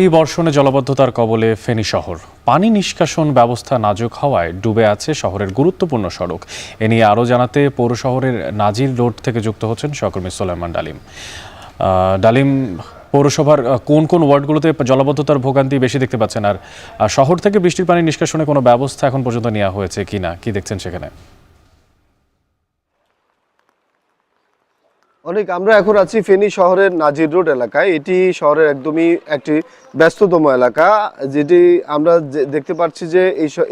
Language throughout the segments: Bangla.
এই বর্ষণে জলাবদ্ধতার কবলে ফেনী শহর। পানি নিষ্কাশন ব্যবস্থা নাজুক হওয়ায় ডুবে আছে শহরের গুরুত্বপূর্ণ সড়ক। এ নিয়ে আরও জানাতে পৌর শহরের নাজির রোড থেকে যুক্ত হচ্ছেন সহকর্মী সোলাইমান ডালিম। ডালিম, পৌরসভার কোন কোন ওয়ার্ডগুলোতে জলাবদ্ধতার ভোগান্তি বেশি দেখতে পাচ্ছেন, আর শহর থেকে বৃষ্টির পানি নিষ্কাশনে কোনো ব্যবস্থা এখন পর্যন্ত নেওয়া হয়েছে কিনা, কি দেখছেন সেখানে? আমরা এখন আছি ফেনী শহরের নাজির রোড এলাকায়। এটি শহরের একদমই একটি ব্যস্ততম এলাকা, যেটি আমরা দেখতে পাচ্ছি যে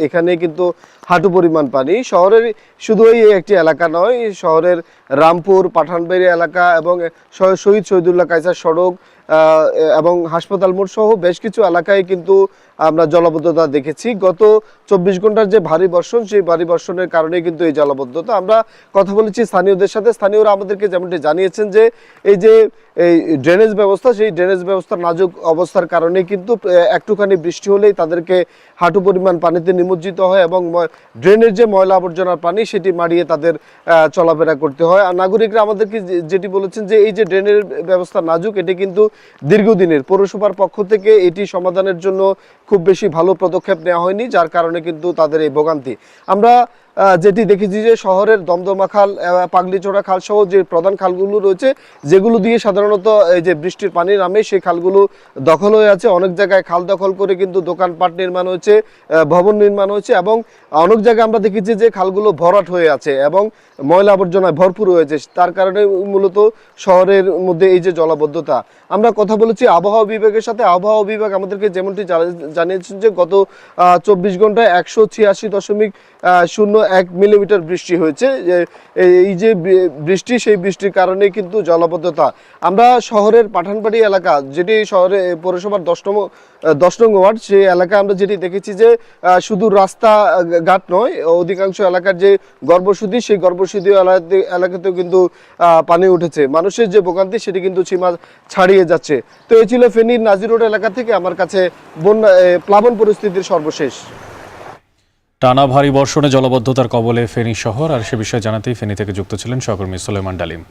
এখানে কিন্তু হাঁটু পরিমাণ পানি। শহরের শুধু এই একটি এলাকা নয়, শহরের রামপুর, পাঠানবাড়ি এলাকা এবং শহীদ শহীদুল্লাহ কায়সার সড়ক এবং হাসপাতাল মোড় সহ বেশ কিছু এলাকায় কিন্তু আমরা জলাবদ্ধতা দেখেছি। গত 24 ঘন্টার যে ভারী বর্ষণ, সেই ভারী বর্ষণের কারণে কিন্তু এই জলাবদ্ধতা। আমরা কথা বলেছি স্থানীয়দের সাথে, স্থানীয়রা আমাদেরকে যেমনটি জানিয়েছেন যে এই যে এই ড্রেনেজ ব্যবস্থা, সেই ড্রেনেজ ব্যবস্থার নাজুক অবস্থার কারণে কিন্তু একটুখানি বৃষ্টি হলেই তাদেরকে হাঁটু পরিমাণ পানিতে নিমজ্জিত হয় এবং ড্রেনের যে ময়লা আবর্জনার পানি সেটি মারিয়ে তাদের চলাফেরা করতে হয়। আর নাগরিকরা আমাদেরকে যেটি বলেছেন যে এই যে ড্রেনের ব্যবস্থা নাজুক, এটি কিন্তু দীর্ঘদিনের। পৌরসভার পক্ষ থেকে এটি সমাধানের জন্য খুব বেশি ভালো পদক্ষেপ নেওয়া হয়নি, যার কারণে কিন্তু তাদের এই ভোগান্তি। আমরা যেটি দেখেছি যে শহরের দমদমা খাল, পাগলিচোড়া খাল সহ যে প্রধান খালগুলো রয়েছে, যেগুলো দিয়ে সাধারণত এই যে বৃষ্টির পানি নামে, সেই খালগুলো দখল হয়ে আছে। অনেক জায়গায় খাল দখল করে কিন্তু দোকানপাট নির্মাণ হয়েছে, ভবন নির্মাণ হয়েছে এবং অনেক জায়গায় আমরা দেখেছি যে খালগুলো ভরাট হয়ে আছে এবং ময়লা আবর্জনায় ভরপুর হয়েছে। তার কারণে মূলত শহরের মধ্যে এই যে জলাবদ্ধতা। আমরা কথা বলেছি আবহাওয়া বিভাগের সাথে। আবহাওয়া বিভাগ আমাদেরকে যেমনটি জানিয়েছেন যে গত 24 ঘন্টায় 186.01 মিলিমিটার বৃষ্টি হয়েছে। এই যে বৃষ্টি, সেই বৃষ্টির কারণে কিন্তু জলাবদ্ধতা। আমরা শহরের পাঠানবাড়ি এলাকা, যেটি শহরে পৌরসভার 10 নং ওয়ার্ড, সেই এলাকা আমরা যেটি দেখেছি যে শুধু রাস্তা ঘাট নয়, অধিকাংশ এলাকার যে গর্ভসুদি, সেই গর্ভসুদি এলাকাতেও কিন্তু পানি উঠেছে। মানুষের যে ভোগান্তি সেটি কিন্তু সীমা ছাড়িয়ে যাচ্ছে। তো এই ছিল ফেনীর নাজির রোড এলাকা থেকে আমার কাছে প্লাবন পরিস্থিতির সর্বশেষ। টানা ভারী বর্ষণে জলাবদ্ধতার কবলে ফেনী শহর, আর সে বিষয়ে জানাতেই ফেনী থেকে যুক্ত ছিলেন সহকর্মী সোলাইমান ডালিম।